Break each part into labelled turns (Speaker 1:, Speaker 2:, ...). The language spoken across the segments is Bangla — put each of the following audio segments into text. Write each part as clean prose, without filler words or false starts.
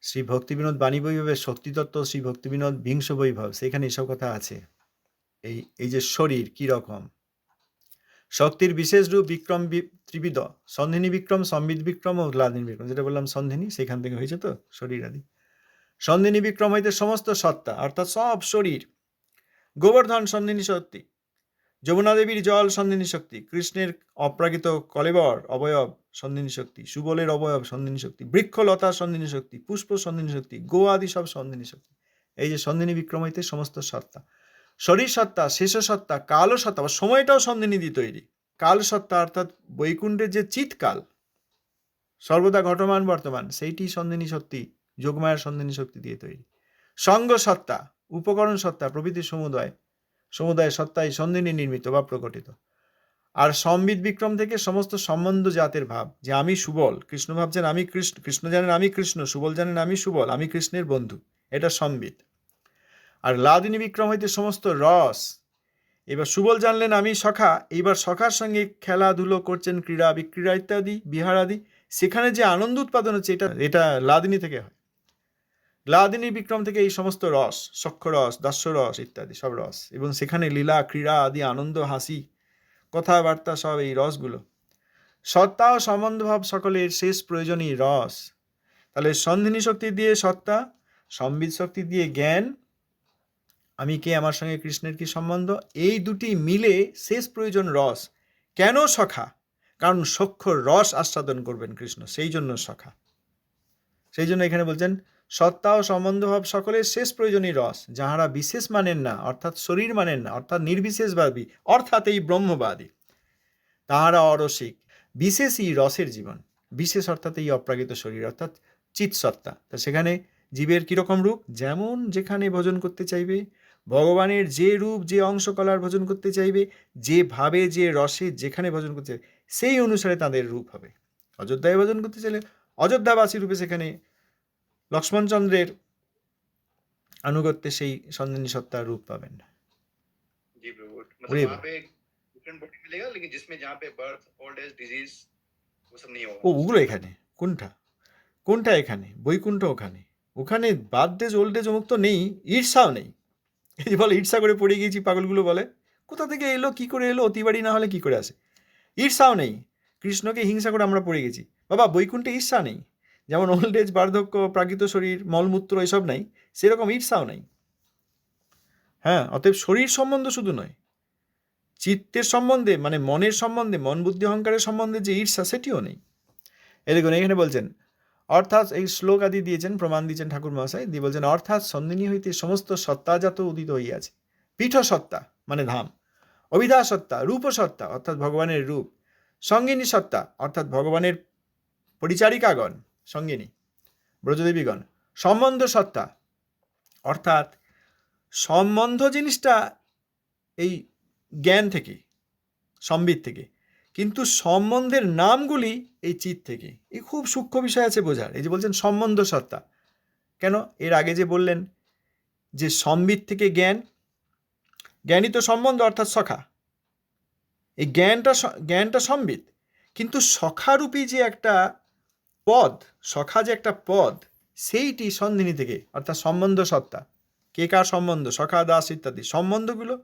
Speaker 1: শ্রী ভক্তিবিনোদ বাণী বৈভবের শক্তিতত্ত্ব, শ্রী ভক্তিবিনোদ বিংশ বৈভব, সেখানে এসব কথা আছে। এই যে শরীর কি রকম, শক্তির বিশেষ রূপ বিক্রম ত্রিবিধ, সন্ধিনী বিক্রম, সম্বিত বিক্রম ও গ্লাদিনী বিক্রম। যেটা বললাম সন্ধিনী, সেখান থেকে হয়েছে তো শরীর আদি। সন্ধিনী বিক্রম হইতে সমস্ত সত্তা, অর্থাৎ সব শরীর। গোবর্ধন সন্ধিনী শক্তি, যমুনা দেবীর জল সন্ধিনী শক্তি, কৃষ্ণের অপ্রাকৃত কলেবর অবয়ব সন্ধিনী শক্তি, সুবলের অবয়ব সন্ধিনী শক্তি, বৃক্ষলতা সন্ধিনী শক্তি, পুষ্প সন্ধিনী শক্তি, গো আদি সব সন্ধিনী শক্তি। এই যে সন্ধিনী বিক্রম হইতে সমস্ত সত্তা, শরীর সত্তা, শেষ সত্তা, কালও সত্তা, বা সময়টাও সন্ধিনী দিয়ে তৈরি। কাল সত্তা অর্থাৎ বৈকুণ্ঠের যে চিৎকাল, সর্বদা ঘটমান বর্তমান, সেইটি সন্ধিনী শক্তি, যোগমায়ার সন্ধিনী শক্তি দিয়ে তৈরি। সঙ্গ সত্তা, উপকরণ সত্তা প্রভৃতি সমুদায় সত্তাই সন্ধিনী নির্মিত বা প্রকটিত। আর সম্বিত বিক্রম থেকে সমস্ত সম্বন্ধ জাতের ভাব, যে আমি সুবল, কৃষ্ণ ভাবছেন আমি কৃষ্ণ, কৃষ্ণ জানেন আমি কৃষ্ণ, সুবল জানেন আমি সুবল, আমি কৃষ্ণের বন্ধু, এটা সম্বিত। আর লাদিনী বিক্রম হইতে সমস্ত রস, এবার সুবল জানলেন আমি সখা, এইবার সখার সঙ্গে খেলাধুলো করছেন, ক্রীড়া বিক্রীড়া ইত্যাদি বিহার আদি, সেখানে যে আনন্দ উৎপাদন হচ্ছে, এটা লাদিনী থেকে হয়। লাদিনীর বিক্রম থেকে এই সমস্ত রস, সক্ষরস, দাস্যরস ইত্যাদি সব রস, এবং সেখানে লীলা ক্রীড়া আদি আনন্দ হাসি কথাবার্তা সব এই রসগুলো। সত্তা ও সম্বন্ধভাব সকলের শেষ প্রয়োজনীয় রস। তাহলে সন্ধিনী শক্তি দিয়ে সত্তা, সম্বিত শক্তি দিয়ে জ্ঞান, আমি কে, আমার সঙ্গে কৃষ্ণের কি সম্বন্ধ, এই দুটি মিলে শেষ প্রয়োজন রস। কেন সখা? কারণ সখ্য রস আস্বাদন করবেন কৃষ্ণ, সেই জন্য সখা। সেই জন্য এখানে বলছেন সত্তা ও সম্বন্ধভাব সকলের শেষ প্রয়োজনীয় রস, যাহারা বিশেষ মানেন না, অর্থাৎ শরীর মানেন না, অর্থাৎ নির্বিশেষবাদী, অর্থাৎ এই ব্রহ্মবাদী, তাহারা অরসিক। বিশেষই রসের জীবন, বিশেষ অর্থাৎ এই অপ্রাকৃত শরীর, অর্থাৎ চিৎসত্তা। তা সেখানে জীবের কীরকম রূপ, যেমন যেখানে ভজন করতে চাইবে, ভগবানের যে রূপ যে অংশ কলার ভজন করতে চাইবে, যেভাবে যে রসে যেখানে ভজন করতে চাইবে, সেই অনুসারে তাদের রূপ হবে। অযোধ্যায় ভজন করতে চাইলে অযোধ্যাবাসী রূপে সেখানে লক্ষ্মণচন্দ্রের আনুগত্যে সেই সন্ধানী সত্তার রূপ পাবেন।
Speaker 2: जी प्रभु, मतलब वहाँ पे डिफरेंट बॉडी मिलेगा, लेकिन जिसमें जहाँ पे बर्थ, ओल्ड एज, डिजीज वो सब नहीं होगा।
Speaker 1: ওগুলো এখানে কোনটা এখানে, বৈকুণ্ঠ ওখানে, ওখানে বার্থ এজ ওল্ড এজ অমুক তো নেই, ঈর্ষাও নেই। এই যে বলে ঈর্ষা করে পড়ে গিয়েছি, পাগলগুলো বলে কোথা থেকে এলো, কি করে এলো, অতিবাড়ি না হলে কি করে আসে। ঈর্ষাও নেই, কৃষ্ণকে হিংসা করে আমরা পড়ে গেছি। বাবা বৈকুণ্ঠে ঈর্ষা নেই, যেমন ওল্ড এজ, বার্ধক্য, প্রাকৃত শরীর, মলমূত্র এসব নাই, সেরকম ঈর্ষাও নেই। হ্যাঁ, অতএব শরীর সম্বন্ধ শুধু নয়, চিত্তের সম্বন্ধে, মানে মনের সম্বন্ধে, মন বুদ্ধি অহংকারের সম্বন্ধে যে ঈর্ষা, সেটিও নেই। এই দেখুন এখানে বলছেন, অর্থাৎ এই শ্লোক আদি দিয়েছেন, প্রমাণ দিয়েছেন ঠাকুর মহাশয়, দিয়ে বলছেন অর্থাৎ সন্ধিনী হইতে সমস্ত সত্তাজাত উদিত হইয়াছে। পীঠ সত্তা মানে ধাম, অভিধা সত্তা রূপ সত্তা অর্থাৎ ভগবানের রূপ, সঙ্গিনী সত্তা অর্থাৎ ভগবানের পরিচারিকাগণ, সঙ্গিনী ব্রজদেবীগণ, সম্বন্ধ সত্তা অর্থাৎ সম্বন্ধ জিনিসটা এই জ্ঞান থেকে, সম্বিত থেকে, কিন্তু সম্বন্ধের নামগুলি এই চিত থেকে। এই খুব সূক্ষ্ম বিষয় আছে বোঝার। এই যে বলছেন সম্বন্ধ সত্তা, কেন? এর আগে যে বললেন যে সম্বিত থেকে জ্ঞান, জ্ঞানই তো সম্বন্ধ অর্থাৎ সখা, এই জ্ঞানটা সম্বিত, কিন্তু সখারূপী যে একটা পদ, সখা যে একটা পদ, সেইটি সন্ধিনী থেকে, অর্থাৎ সম্বন্ধ সত্তা। কে কার সম্বন্ধ, সখা দাস ইত্যাদি সম্বন্ধগুলো,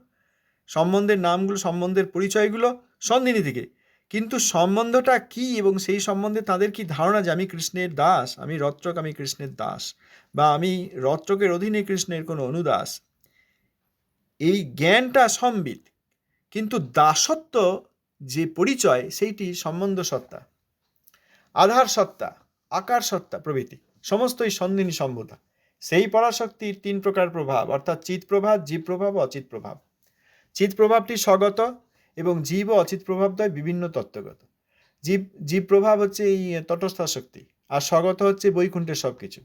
Speaker 1: সম্বন্ধের নামগুলো, সম্বন্ধের পরিচয়গুলো সন্ধিনী থেকে। কিন্তু সম্বন্ধটা কি এবং সেই সম্বন্ধে তাদের কি ধারণা, যে আমি কৃষ্ণের দাস, আমি রত্রক, আমি কৃষ্ণের দাস, বা আমি রত্রকের অধীনে কৃষ্ণের কোনো অনুদাস, এই জ্ঞানটা সম্বিত, কিন্তু দাসত্ব যে পরিচয়, সেইটি সম্বন্ধ সত্তা, আধার সত্তা, আকার সত্তা প্রভৃতি সমস্তই সন্ধিনী সম্বোধা। সেই পরাশক্তির তিন প্রকার প্রভাব, অর্থাৎ চিৎ প্রভাব, জীব প্রভাব, অচিত প্রভাব। চিৎ প্রভাবটি স্বগত এবং জীব ও অচিত প্রভাবদ্বয় বিভিন্ন তত্ত্বগত। জীব প্রভাব হচ্ছে এই তটস্থ শক্তি, আর স্বগত হচ্ছে বৈকুণ্ঠের সব কিছু,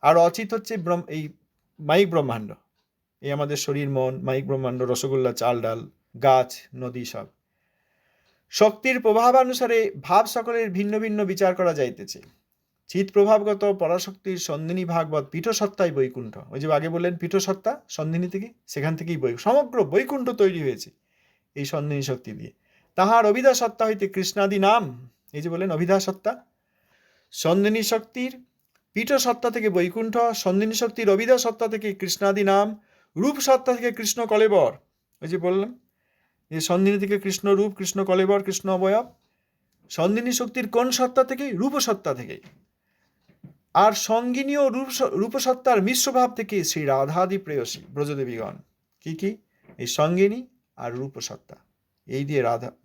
Speaker 1: আর অচিত হচ্ছে এই মাইক ব্রহ্মাণ্ড, এই আমাদের শরীর, মন, মাইক ব্রহ্মাণ্ড, রসগোল্লা, চাল ডাল, গাছ, নদী সব। শক্তির প্রভাবানুসারে ভাব সকলের ভিন্ন ভিন্ন বিচার করা যাইতেছে। চিৎ প্রভাবগত পরাশক্তির সন্ধিনী ভাগবত পীঠসত্তাই বৈকুণ্ঠ। ওই যে আগে বললেন পীঠসত্তা সন্ধিনী থেকে, সেখান থেকেই সমগ্র বৈকুণ্ঠ তৈরি হয়েছে এই সন্ধিনী শক্তি দিয়ে। তাহার অভিধা সত্তা হইতে কৃষ্ণাদি নাম, এই যে বললেন অভিধা সত্তা, সন্ধিনী শক্তির পীঠ সত্তা থেকে বৈকুণ্ঠ, সন্দিনী শক্তির অবিধা সত্তা থেকে কৃষ্ণাদি নাম, রূপ সত্তা থেকে কৃষ্ণ কলেবর, ওই যে বললাম যে সন্দিনী থেকে কৃষ্ণ রূপ, কৃষ্ণ কলেবর, কৃষ্ণ অবয়ব। সন্দিনী শক্তির কোন সত্তা থেকে? রূপসত্তা থেকে। আর সঙ্গিনী ও রূপসত্তার মিশ্রভাব থেকে শ্রী রাধাদি প্রেয়সী ব্রজদেবীগণ। কি কি? এই সঙ্গিনী আর রূপসত্তা, এই দিয়ে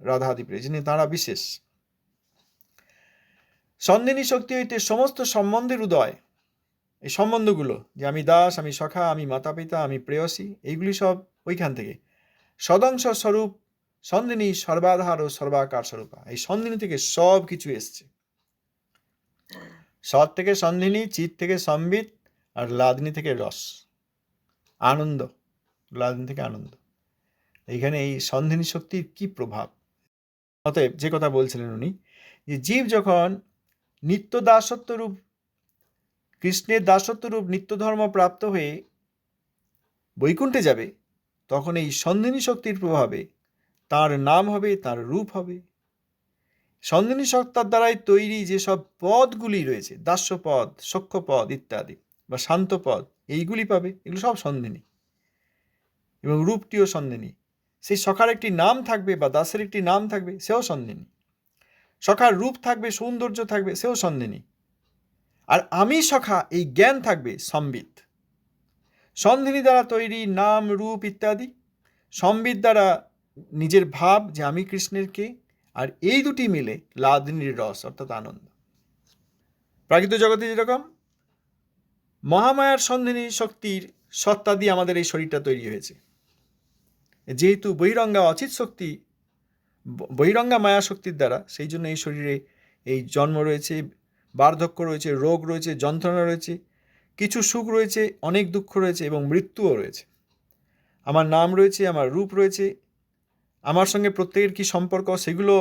Speaker 1: রাধাদি প্রেয়সী, তাঁরা বিশেষ। সন্দিনী শক্তি হইতে সমস্ত সম্বন্ধের উদয়, এই সম্বন্ধগুলো যে আমি দাস, আমি সখা, আমি মাতা পিতা, আমি প্রেয়সী, এইগুলি সব ওইখান থেকে। সদংশ স্বরূপ সন্দিনী সর্বাধার ও সর্বাকার স্বরূপা, এই সন্দিনী থেকে সব কিছু এসছে। সৎ থেকে সন্দিনী, চিত থেকে সম্বিত, আর লাদিনী থেকে রস, আনন্দ। লাদিনী থেকে আনন্দ। এইখানে এই সন্দিনী শক্তির কি প্রভাব। অতএব যে কথা বলছিলেন উনি, যে জীব যখন নিত্য দাসত্বরূপ কৃষ্ণের দাসত্বরূপ নিত্য ধর্ম প্রাপ্ত হয়ে বৈকুণ্ঠে যাবে, তখন এই সন্দিনী শক্তির প্রভাবে তার নাম হবে, তার রূপ হবে। সন্দিনী সত্তার দ্বারাই তৈরি যেসব পদগুলি রয়েছে, দাস্যপদ, সখ্যপদ ইত্যাদি, বা শান্তপদ, এইগুলি পাবে। এগুলো সব সন্দিনী, এবং রূপটিও সন্দিনী। সেই সখার একটি নাম থাকবে বা দাসের একটি নাম থাকবে, সেও সন্দিনী। সখার রূপ থাকবে, সৌন্দর্য থাকবে, সেও সন্দিনী। আর আমি সখা, এই জ্ঞান থাকবে সম্বিত। সন্দিনী দ্বারা তৈরি নাম, রূপ ইত্যাদি, সম্বিত দ্বারা নিজের ভাব যে আমি কৃষ্ণের কে, আর এই দুটি মিলে লাদিনীর রস অর্থাৎ আনন্দ। প্রাকৃত জগতে যেরকম মহামায়ার সন্দিনী শক্তির সত্তা দিয়ে আমাদের এই শরীরটা তৈরি হয়েছে, যেহেতু বহিরঙ্গা অচিত শক্তি, বহিরঙ্গা মায়া শক্তির দ্বারা, সেই জন্য এই শরীরে এই জন্ম রয়েছে, বার্ধক্য রয়েছে, রোগ রয়েছে, যন্ত্রণা রয়েছে, কিছু সুখ রয়েছে, অনেক দুঃখ রয়েছে, এবং মৃত্যুও রয়েছে। আমার নাম রয়েছে, আমার রূপ রয়েছে, আমার সঙ্গে প্রত্যেকের কি সম্পর্ক, সেগুলো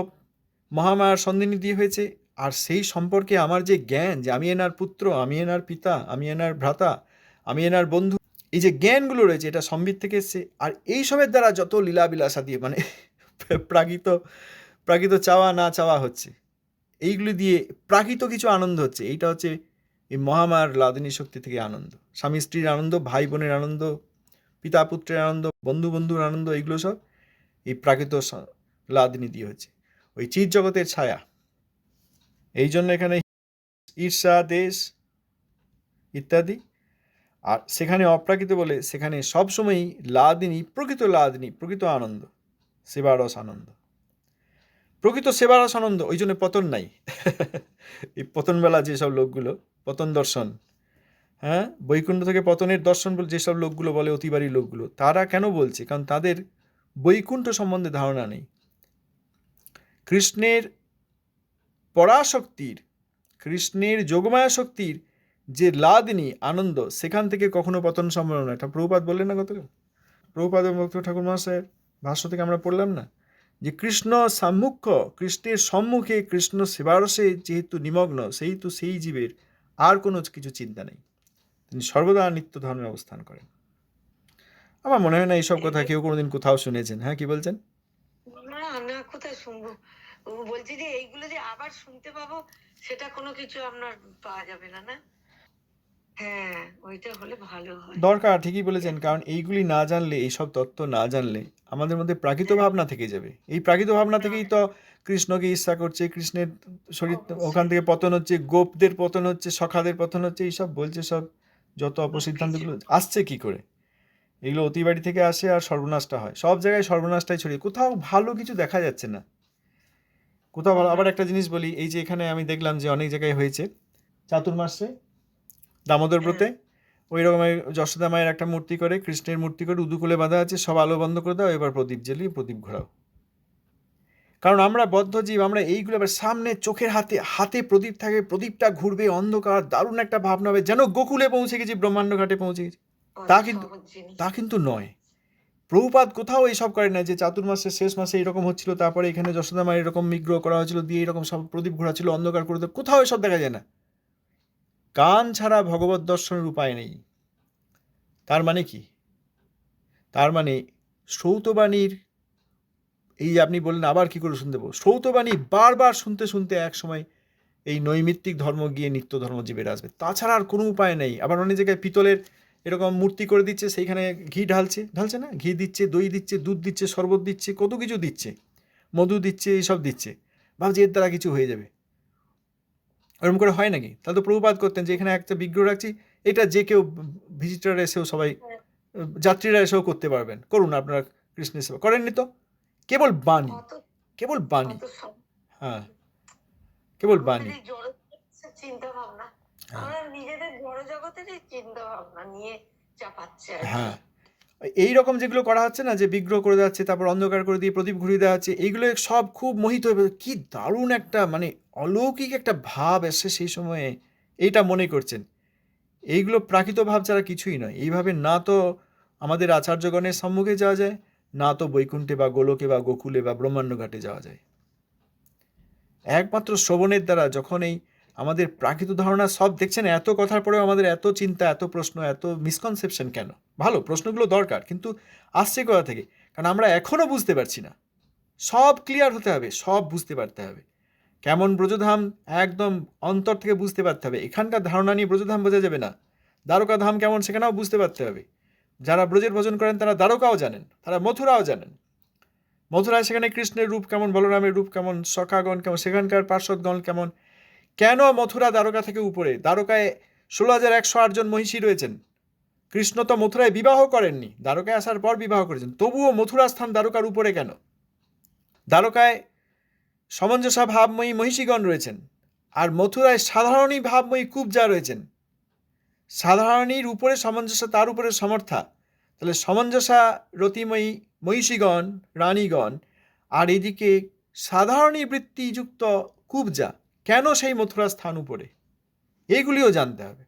Speaker 1: মহামায়ার সন্দিনী দিয়ে হয়েছে। আর সেই সম্পর্কে আমার যে জ্ঞান, যে আমি এনার পুত্র, আমি এনার পিতা, আমি এনার ভ্রাতা, আমি এনার বন্ধু, এই যে জ্ঞানগুলো রয়েছে, এটা সম্বিত থেকে এসছে। আর এইসবের দ্বারা যত লীলাবিলাসা দিয়ে মানে প্রাকৃত চাওয়া না চাওয়া হচ্ছে, এইগুলি দিয়ে প্রাকৃত কিছু আনন্দ হচ্ছে। এইটা হচ্ছে এই মহামায়ার লাদিনী শক্তি থেকে আনন্দ। স্বামী স্ত্রীর আনন্দ, ভাই বোনের আনন্দ, পিতা পুত্রের আনন্দ, বন্ধু বন্ধুর আনন্দ, এইগুলো সব এই প্রাকৃত লাদিনী দিয়ে হচ্ছে। ওই চিৎ জগতের ছায়া। এই জন্য এখানে ঈর্ষা, দেশ ইত্যাদি। আর সেখানে অপ্রাকৃত বলে সেখানে সবসময়ই লাদিনী, প্রকৃত লাদিনী, প্রকৃত আনন্দ, সেবারস আনন্দ, প্রকৃত সেবারস আনন্দ। ওই জন্য পতন নাই। এই পতনবেলা যেসব লোকগুলো, পতন দর্শন, হ্যাঁ, বৈকুণ্ঠ থেকে পতনের দর্শন বলে যেসব লোকগুলো বলে, অতিবারী লোকগুলো, তারা কেন বলছে? কারণ তাদের বৈকুণ্ঠ সম্বন্ধে ধারণা নেই। কৃষ্ণের পরাশক্তির, কৃষ্ণের যোগমায়া শক্তির যে লাদিনী আনন্দ, সেখান থেকে কখনো পতন সম্ভব নয়। এটা প্রভুপাদ বললেন না গতকাল, প্রভুপাদ এবং ভক্ত ঠাকুর মহাশয়ের ভাষ্য থেকে আমরা পড়লাম না, যে কৃষ্ণ সম্মুখ, কৃষ্ণের সম্মুখে কৃষ্ণ সেবারসে যেহেতু নিমগ্ন, সেহেতু সেই জীবের আর কোনো কিছু চিন্তা নেই, তিনি সর্বদা নিত্য ধর্মে অবস্থান করেন। আমার মনে হয় না এইসব কথা কেউ কোনোদিন কোথাও শুনেছেন। হ্যাঁ, কি বলছেন?
Speaker 3: না না, কোথায় শুনবো? বলছি যে এইগুলো যে আবার শুনতে পাবো, সেটা কোনো কিছু আপনার পাওয়া যাবে না, না? হ্যাঁ, ওইটা হলে ভালো হয়।
Speaker 1: দরকার, ঠিকই বলেছেন। কারণ এইগুলি না জানলে, এইসব তত্ত্ব না জানলে আমাদের মধ্যে প্রাকৃত ভাবনা থেকে যাবে। এই প্রাকৃত ভাবনা থেকেই তো কৃষ্ণকে ইচ্ছা করছে, কৃষ্ণের শরীর ওখান থেকে পতন হচ্ছে, গোপদের পতন হচ্ছে, সখাদের পতন হচ্ছে, এইসব বলছে। সব যত অপসিদ্ধান্তগুলো আসছে কি করে, এগুলো অতিবাড়ি থেকে আসে, আর সর্বনাশটা হয়। সব জায়গায় সর্বনাশটাই ছড়িয়ে, কোথাও ভালো কিছু দেখা যাচ্ছে না, কোথাও ভালো। আবার একটা জিনিস বলি, এই যে এখানে আমি দেখলাম যে অনেক জায়গায় হয়েছে চাতুর্মাসে, দামোদর ব্রতে, ওই রকম যশোদা মায়ের একটা মূর্তি করে, কৃষ্ণের মূর্তি করে, উদুকুলে বাঁধা আছে, সব আলো বন্ধ করে দাও, এবার প্রদীপ জ্বালিয়ে প্রদীপ ঘোরাও। কারণ আমরা বদ্ধ জীব, আমরা এইগুলো আবার সামনে চোখের হাতে হাতে প্রদীপ থাকে, প্রদীপটা ঘুরবে, অন্ধকার, দারুণ একটা ভাবনা হবে, যেন গোকুলে পৌঁছে গেছি, ব্রহ্মাণ্ড ঘাটে পৌঁছে গেছি। তা কিন্তু নয়। প্রভুপাদ কোথাও এইসব করে না যে চাতুর্মাসের শেষ মাসে এরকম হচ্ছিল, তারপরে এখানে যশোদা মায়ের এরকম বিগ্রহ করা হয়েছিল, দিয়ে এরকম সব প্রদীপ ঘোরা ছিল, অন্ধকার করে দেয়, কোথাও এসব দেখা যায় না। কান ছাড়া ভগবত দর্শনের উপায় নেই। তার মানে কি? তার মানে শ্রৌতবাণীর, এই যে আপনি বললেন আবার কি করে শুনতে পাবো, শ্রৌতবাণী বারবার শুনতে শুনতে এক সময় এই নৈমিত্তিক ধর্ম গিয়ে নিত্য ধর্মজীবের আসবে, তাছাড়া আর কোনো উপায় নেই। আবার অনেক জায়গায় পিতলের এরকম মূর্তি করে দিচ্ছে, সেইখানে ঘি ঢালছে না, ঘি দিচ্ছে, দই দিচ্ছে, দুধ দিচ্ছে, শরবত দিচ্ছে, কত কিছু দিচ্ছে, মধু দিচ্ছে, এইসব দিচ্ছে, ভাবছি এর দ্বারা কিছু হয়ে যাবে। ওরকম করে হয় নাকি? তাহলে তো প্রভুপাত করতেন যে এখানে একটা বিগ্রহ রাখছি, এটা যে কেউ ভিজিটার এসেও সবাই যাত্রীরা এসেও করতে পারবেন, করুন আপনারা কৃষ্ণের সেবা। করেননি তো, কেবল বাণী,
Speaker 3: কত
Speaker 1: কেবল বাণী,
Speaker 3: কত সব
Speaker 1: হ্যাঁ কেবল বাণী।
Speaker 3: আমাদের এই জড় চিন্তা ভাবনা, আমরা নিজেদের জড় জগতেরই চিন্তা ভাবনা নিয়ে চাপাচ্ছে আর কি।
Speaker 1: হ্যাঁ এই রকম যেগুলো করা হচ্ছে না, যে বিগ্রহ করে দেওয়া হচ্ছে, তারপর অন্ধকার করে দিয়ে প্রদীপ ঘুরিয়ে দেওয়া হচ্ছে, এইগুলো সব খুব মোহিত হয়ে কি দারুণ একটা মানে অলৌকিক একটা ভাব এসে সেই সময়ে, এইটা মনে করছেন। এইগুলো প্রাকৃত ভাব ছাড়া কিছুই নয়। এইভাবে না তো আমাদের আচার্যগণের সম্মুখে যাওয়া যায়, না তো বৈকুণ্ঠে বা গোলকে বা গোকুলে বা ব্রহ্মাণ্ড ঘাটে যাওয়া যায়। একমাত্র শ্রবণের দ্বারা যখন এই আমাদের প্রাকৃত ধারণা সব দেখছেন, এত কথার পরেও আমাদের এত চিন্তা, এত প্রশ্ন, এত মিসকনসেপশন কেন? ভালো, প্রশ্নগুলো দরকার, কিন্তু আসছে কোথা থেকে? কারণ আমরা এখনও বুঝতে পারছি না। সব ক্লিয়ার হতে হবে, সব বুঝতে পারতে হবে। কেমন ব্রজধাম একদম অন্তর থেকে বুঝতে পারতে হবে। এখানকার ধারণা নিয়ে ব্রজধাম বোঝা যাবে না। দ্বারকা ধাম কেমন সেখানেও বুঝতে পারতে হবে। যারা ব্রজের ভজন করেন তারা দ্বারকাও জানেন, তারা মথুরাও জানেন। মথুরায় সেখানে কৃষ্ণের রূপ কেমন, বলরামের রূপ কেমন, সখাগণ কেমন, সেখানকার পার্শ্বদগণ কেমন, কেন মথুরা দ্বারকা থেকে উপরে? দ্বারকায় 16,108 জন মহিষী রয়েছেন। কৃষ্ণ তো মথুরায় বিবাহ করেননি, দ্বারকায় আসার পর বিবাহ করেছেন, তবুও মথুরা স্থান দ্বারকার উপরে কেন? দ্বারকায় সমঞ্জসা ভাবময়ী মহিষীগণ রয়েছেন, আর মথুরায় সাধারণী ভাবময়ী কুবজা রয়েছেন। সাধারণীর উপরে সমঞ্জসা, তার উপরে সমর্থা, তাহলে সমঞ্জসা রতিময়ী মহিষীগণ, রানীগণ, আর এদিকে সাধারণী বৃত্তিযুক্ত কুবজা, কেন সেই মথুরা স্থান উপরে? এইগুলিও জানতে হবে।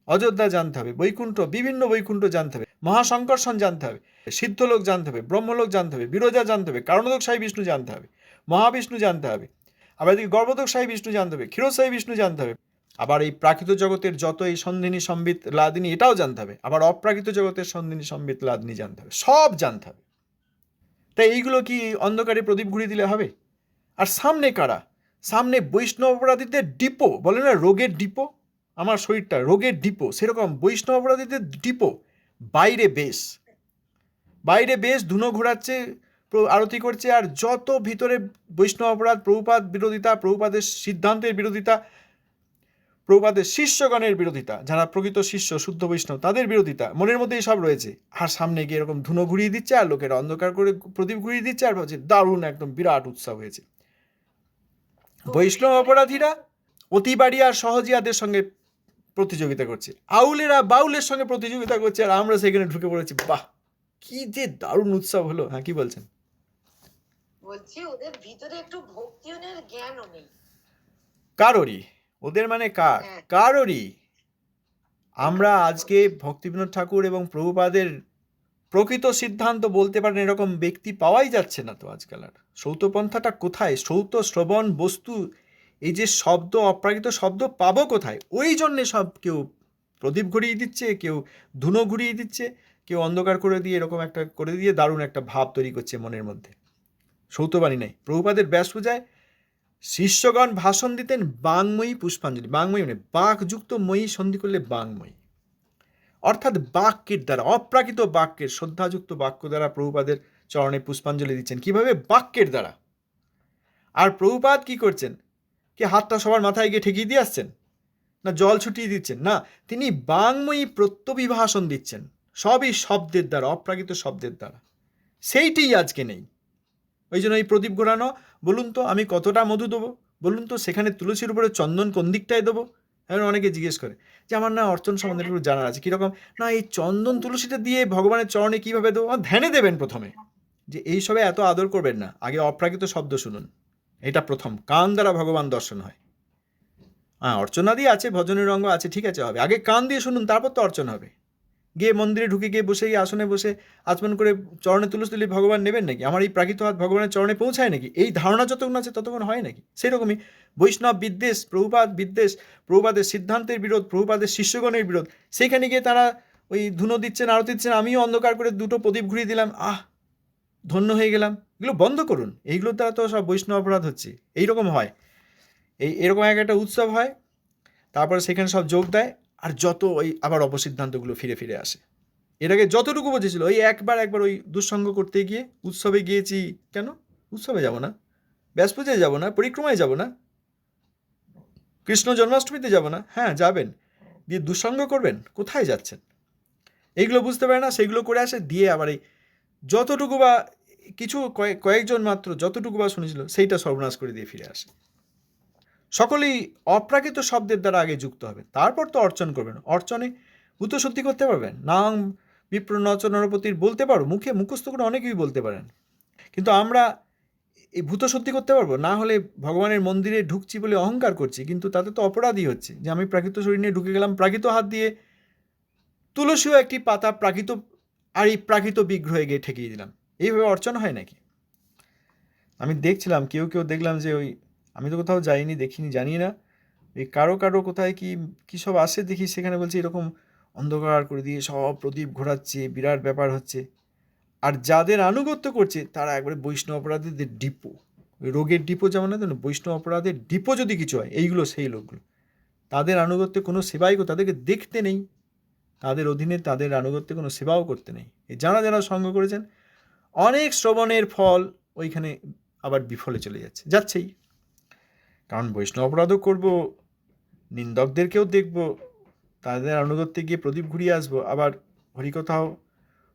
Speaker 1: অযোধ্যা জানতে হবে, বৈকুণ্ঠ, বিভিন্ন বৈকুণ্ঠ জানতে হবে, মহাসংকর্ষণ জানতে হবে, সিদ্ধলোক জানতে হবে, ব্রহ্মলোক জানতে হবে, বিরজা জানতে হবে, কারণোদকশায়ী বিষ্ণু জানতে হবে, মহাবিষ্ণু জানতে হবে, আবার এদিকে গর্ভোদকশায়ী বিষ্ণু জানতে হবে, ক্ষীরোদশায়ী বিষ্ণু জানতে হবে, আবার এই প্রাকৃত জগতের যত এই সন্ধিনী সম্বিত লাদিনী এটাও জানতে হবে, আবার অপ্রাকৃত জগতের সন্ধিনী সম্বিত লাদিনী জানতে হবে, সব জানতে হবে। তাই এইগুলো কি অন্ধকারে প্রদীপ ঘুরিয়ে দিলে হবে? আর সামনে কারা? সামনে বৈষ্ণব অপরাধীদের ডিপো, বলে না রোগের ডিপো, আমার শরীরটা রোগের ডিপো, সেরকম বৈষ্ণব অপরাধীদের ডিপো। বাইরে বেশ, বাইরে বেশ ধুনো ঘোরাচ্ছে, আরতি করছে, আর যত ভিতরে বৈষ্ণব অপরাধ, প্রভুপাদ বিরোধিতা, প্রভুপাদের সিদ্ধান্তের বিরোধিতা, প্রভুপাদের শিষ্যগণের বিরোধিতা, যারা প্রকৃত শিষ্য শুদ্ধ বৈষ্ণব তাদের বিরোধিতা, মনের মধ্যেই সব রয়েছে। আর সামনে গিয়ে এরকম ধুনো ঘুরিয়ে দিচ্ছে, আর লোকেরা অন্ধকার করে প্রদীপ ঘুরিয়ে দিচ্ছে, আর ভাবছে দারুণ একদম বিরাট উৎসব হয়েছে। বৈষ্ণব অপরাধীরা অতিবাড়ি আর সহজিয়াদের সঙ্গে প্রতিযোগিতা করছে, আউলেরা বাউলের সঙ্গে প্রতিযোগিতা করছে, আর আমরা সেখানে ঢুকে পড়েছি। বাহ, কি যে দারুণ উৎসব হলো। হ্যাঁ, কি বলছেন?
Speaker 3: বলছি ওদের ভিতরে একটু ভক্তিনের জ্ঞানও নেই
Speaker 1: কারোরই, ওদের মানে কার?
Speaker 3: হ্যাঁ।
Speaker 1: কারোরই। আমরা আজকে ভক্তিবিনোদ ঠাকুর এবং প্রভুপাদের প্রকৃত সিদ্ধান্ত বলতে পারেন এরকম ব্যক্তি পাওয়াই যাচ্ছে না তো আজকাল। আর সৌতপন্থাটা কোথায়? সৌত শ্রবণ বস্তু, এই যে শব্দ, অপ্রাকৃত শব্দ পাবো কোথায়? ওই জন্যে সব কেউ প্রদীপ ঘুরিয়ে দিচ্ছে, কেউ ধুনো ঘুরিয়ে দিচ্ছে, কেউ অন্ধকার করে দিয়ে এরকম একটা করে দিয়ে দারুণ একটা ভাব তৈরি করছে মনের মধ্যে। সৌতবাণী নেই। প্রভুপাদের ব্যাস পূজায় শিষ্যগণ ভাষণ দিতেন বাংময়ী পুষ্পাঞ্জলি। বাংময়ী মানে বাকযুক্ত ময়ী সন্ধি করলে বাংময়ী, অর্থাৎ বাক্যের দ্বারা, অপ্রাকৃত বাক্যের, শ্রদ্ধাযুক্ত বাক্য দ্বারা প্রভুপাদের চরণে পুষ্পাঞ্জলি দিচ্ছেন। কিভাবে? বাক্যের দ্বারা। আর প্রভুপাদ কি করছেন? কি হাতটা সবার মাথায় গিয়ে ঠেকিয়ে দিয়ে আসছেন, না জল ছুটিয়ে দিচ্ছেন? না, তিনি বাংময়ী প্রত্যভিভাষণ দিচ্ছেন, সবই শব্দের দ্বারা, অপ্রাকৃত শব্দের দ্বারা। সেইটিই আজকে নেই। ওই জন্য এই প্রদীপ ঘোরানো, বলুন তো আমি কতটা মধু দেবো, বলুন তো সেখানে তুলসীর উপরে চন্দন কোন দিকটায় দেবো? এখন অনেকে জিজ্ঞেস করে যে আমার না অর্চন সম্বন্ধে একটু জানার আছে, কীরকম? না, এই চন্দন তুলসীটা দিয়ে ভগবানের চরণে কীভাবে দেবো? ধ্যানে দেবেন প্রথমে, যে এইসবে এত আদর করবেন না, আগে অপ্রাকৃত শব্দ শুনুন। এটা প্রথম, কান দ্বারা ভগবান দর্শন হয়। হ্যাঁ, অর্চনাদি আছে, ভজনের অঙ্গ আছে, ঠিক আছে, হবে, আগে কান দিয়ে শুনুন, তারপর তো অর্চনা হবে। গিয়ে মন্দিরে ঢুকে গিয়ে বসে গিয়ে আসনে বসে আচমন করে চরণে তুলসী দিলে ভগবান নেবেন নাকি? আমার এই প্রাকৃত হাত ভগবানের চরণে পৌঁছায় নাকি? এই ধারণা যতক্ষণ আছে ততক্ষণ হয় নাকি? সেরকমই বৈষ্ণব বিদ্বেষ, প্রভুপাদ বিদ্বেষ, প্রভুপাদের সিদ্ধান্তের বিরোধ, প্রভুপাদের শিষ্যগণের বিরোধ, সেইখানে গিয়ে তারা ওই ধুনো দিচ্ছেন, আরতি দিচ্ছেন, আমিও অন্ধকার করে দুটো প্রদীপ ঘুরিয়ে দিলাম, ধন্য হয়ে গেলাম। এগুলো বন্ধ করুন, এইগুলোর দ্বারা তো সব বৈষ্ণব অপরাধ হচ্ছে। এইরকম হয়। এরকম একটা উৎসব হয়, তারপরে সেখানে সব যোগ দেয়, আর যত ওই আবার অপসিদ্ধান্তগুলো ফিরে ফিরে আসে। এর আগে যতটুকু বুঝেছিল ওই একবার ওই দুঃসঙ্গ করতে গিয়ে উৎসবে গিয়েছি, কেন উৎসবে যাব না, ব্যাস পূজায় যাব না, পরিক্রমায় যাব না, কৃষ্ণ জন্মাষ্টমীতে যাব না, হ্যাঁ যাবেন, দিয়ে দুঃসঙ্গ করবেন, কোথায় যাচ্ছেন, এইগুলো বুঝতে পারে না, সেইগুলো করে আসে, দিয়ে আবার এই যতটুকু বা কিছু কয়েকজন মাত্র যতটুকু বা শুনেছিল সেইটা সর্বনাশ করে দিয়ে ফিরে আসে। সকলেই অপ্রাকৃত শব্দের দ্বারা আগে যুক্ত হবে, তারপর তো অর্চন করবেন। অর্চনে ভূত শুদ্ধি করতে পারবেন, নাম বিপ্র নচ নরপতির বলতে পারো, মুখে মুখস্থ করে অনেকেই বলতে পারেন, কিন্তু আমরা এই ভূত শুদ্ধি করতে পারবো না? হলে ভগবানের মন্দিরে ঢুকছি বলে অহংকার করছি, কিন্তু তাতে তো অপরাধী হচ্ছে, যে আমি প্রাকৃত শরীর নিয়ে ঢুকে গেলাম, প্রাকৃত হাত দিয়ে তুলসীও একটি পাতা প্রাকৃত, আর এই প্রাকৃত বিগ্রহে গিয়ে ঠেকিয়ে দিলাম, এইভাবে অর্চন হয় নাকি? আমি দেখছিলাম কেউ দেখলাম যে ওই, আমি তো কোথাও যাইনি, দেখিনি, জানি না, এই কারো কোথায় কি সব আসে দেখি, সেখানে বলছে এরকম অন্ধকার করে দিয়ে সব প্রদীপ ঘোরাচ্ছে, বিরাট ব্যাপার হচ্ছে, আর যাদের আনুগত্য করছে তারা একবারে বৈষ্ণব অপরাধীদের ডিপো, ওই রোগের ডিপো যেমন না, বৈষ্ণব অপরাধের ডিপো যদি কিছু হয়, এইগুলো সেই লোকগুলো, তাদের আনুগত্যে কোনো সেবাই, তাদেরকে দেখতে নেই, তাদের অধীনে তাদের আনুগত্যে কোনো সেবাও করতে নেই। এই যারা সঙ্গ করেছেন, অনেক শ্রবণের ফল ওইখানে আবার বিফলে চলে যাচ্ছেই, কারণ বৈষ্ণব অপরাধও করবো, নিন্দকদেরকেও দেখব, তাদের আনুগত্যে গিয়ে প্রদীপ ঘুরিয়ে আসবো, আবার হরিকথাও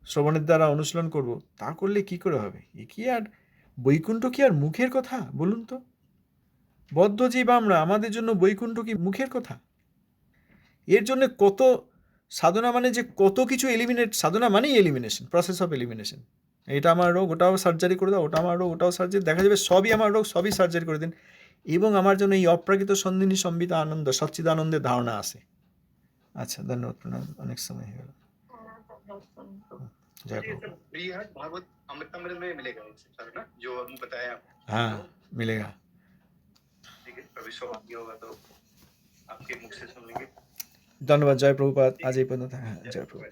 Speaker 1: শ্রবণের দ্বারা অনুশীলন করব, তা করলে কি করে হবে? এ কি আর বৈকুণ্ঠ কি আর মুখের কথা বলুন তো? বদ্ধজীব আমরা, আমাদের জন্য বৈকুণ্ঠ কি মুখের কথা? এর জন্য কত সাধনা, মানে যে কত কিছু এলিমিনেট, সাধনা মানেই এলিমিনেশন, প্রসেস অফ এলিমিনেশন। এটা আমার রোগ, ওটাও সার্জারি করে দাও, ওটা আমার রোগ, ওটাও সার্জারি, দেখা যাবে সবই আমার রোগ, সবই সার্জারি করে দিন, এবং আমার জন্য এই অপ্রাকৃত সন্ধিনী সম্বিত আনন্দ, সচ্চিদানন্দের ধারণা আসে। আচ্ছা, ধন্যবাদ, প্রণাম, অনেক সময় হয়ে গেল। जय प्रभु।
Speaker 2: बृहद भागवत अमृतमृत में मिलेगा सर ना, जो हमने बताया?
Speaker 1: हाँ, मिलेगा।
Speaker 2: ठीक है, कभी सौभाग्य होगा तो आपके मुख से सुन लेंगे।
Speaker 1: धन्यवाद। जय प्रभुपाद। आज ही पढ़ना था। जय प्रभु।